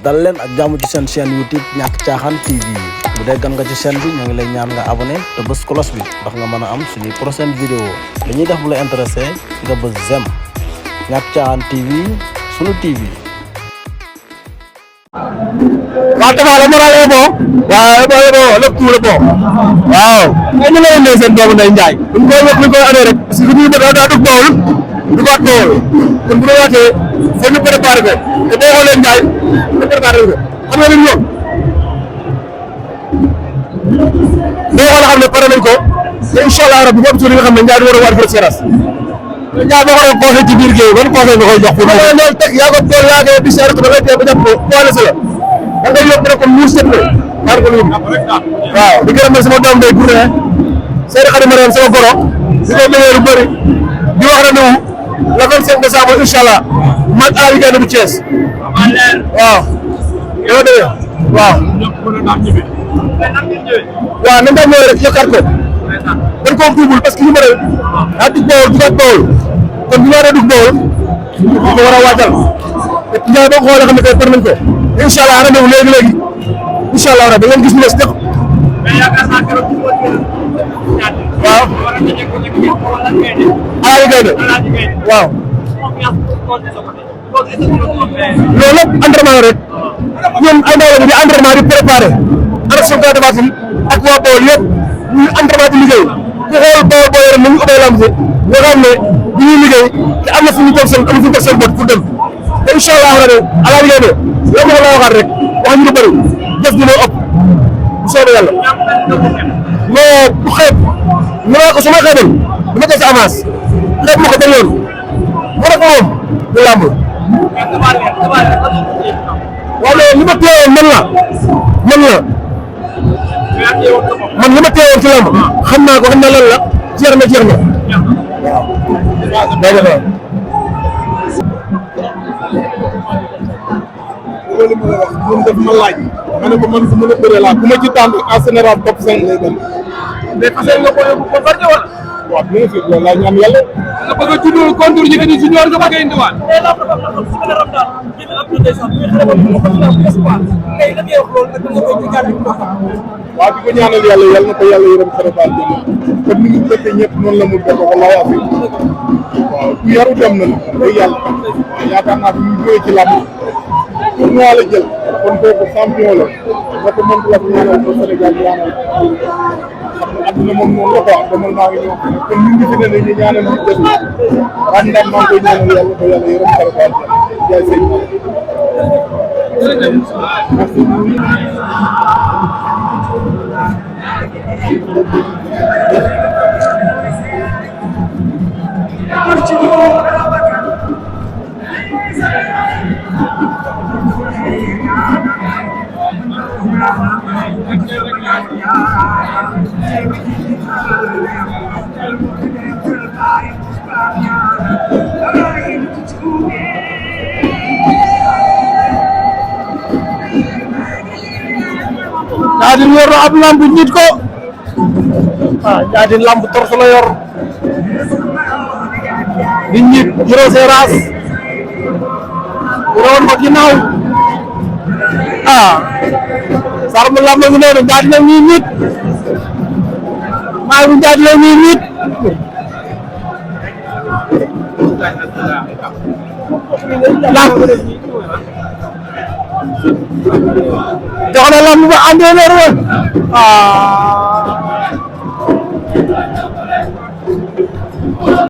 dal leen ak jàmm ci seen chaîne YouTube ñàkk caaxaan TV bu dee gan nga ci chaîne bi ñoo ngi lay ñaan nga abonné te bës cloche bi ndax nga mën a am suñuy prochaine vidéo li ñuy def bu la intéressé nga bës j'aime ñàkk caaxaan TV sunu TV. waaw Tapha la moral est bon. waaw lépp tout le bon. waaw. mais ñu ngi lay indee seen doomu Ndeye Ndiaye. bu ñu koy wax ñu koy andee rek. parce que bu ñu daa dugg Bawol du ko at Bawol kon bu ñu waatee foog ñu préparé ko te boo xoolee Ndiaye ñu préparé ko xam nga li ñu yoon. boo xoolee xam ne pare nañ ko te incha allah rabi boobu ci li nga xam ne Ndiaye du war a waat fële Seras. Ndiaye boo xoolee conseil ci biir géej ban conseil nga koy jox. pour nga loolu teg yaa ko bool yaa ngi di seer ko da ngay teel ba jàpp ko poids la da ngay yóbbu rek comme muus set la xaar ko yóbbu waaw di gërëm sama doom day pour ne Seydou Khady Mariam sama goro di ko déggee lu bëri di wax ne le 25 décembre incha allah man Aliou Guèye bu Thiès waaw yow de waaw. waaw nañ daan ñëwee rek yokkaat ko dañ koo tuubul parce que ñu bëri daa dugg Bawol dugaat Bawol kon bu ñu war a dugg Bawol ñu ko war a waajal te Ndiaye boo xoolee xam ne tey par nañ ko. incha allah ana ñëw léegi incha allah rabi ngeen gis ñu des dëkk. mais yaakaar naa keroog ci waaw. Alaaji Gaynde waaw. loolu lépp entraînement rek ñoom ay ndaw lañu di entraînement di préparé ànd suñu kàddu Fatou ak waa Bawol yëpp ñu entraînement di liggéey ku xool Bawol boo yore ni ñu ubbee lamb si nga xam ne bi ñuy liggéey te am na fu ñu toog seen am na fu ñu toog seen bët pour dem te incha allah rabi Alaaji Gaynde loolu la waxaat rek wax ñu lu bëri jëf ji moo ëpp bu soobee yàlla non bu xeeb mënoo ko su ma xeeboon dama jël sa avance xeeb ma ko benn yoon mu rek moom du làmb. waaw mais li ma teewoon man li ma teewoon ci làmb xam naa ko xam naa lan la jeex na waaw. loolu ma la wax moom daf ma laaj ma ne ko man su ma la bëree laa ku ma ci tànn en général top 5 lay dem. mais fas yéene nga ko yóbbu ba bari wala. waaw bien sûr loolu laa ñaan yàlla. nga bëgg a tudd contour yi ni junior nga bëgg a indiwaat. mais laa ko xam si gën a ram daal gën a am na des sax ñu xale ba mu ko ci am espoir tey lan ngay wax loolu ak nga koy gàddu ko xam. waaw di ko ñaanal yàlla yàlla na ko yàlla yërëm xare baal jënd comme ni mu fekkee ñëpp noonu la mu def wallaahi affaire waaw ku yaru dem na day yàlla yaakaar naa fi mu jógee ci làmb pour ñu la jël kon kooku champion la nga ko mën la ko ñaanal ko Sénégal ñaanal xam ne àdduna moom noonu la quoi demal maa ngi ñëw kon ñu ngi fi ne ñu ñaanal ñu des wan ndam maa ngi koy ñaanal yàlla ko yàlla yërëm xare baal jaay sëñ Ndiaye yor na ab lamb nit ko Ndiaye lamb torse la yor di nit Giro Seras woon ko ginnaaw sarmu lamb ngi noonu Ndiaye na ñuy nit maa ngi Ndiaye la ñuy nit lamb jox na lamb ba entraîneur woon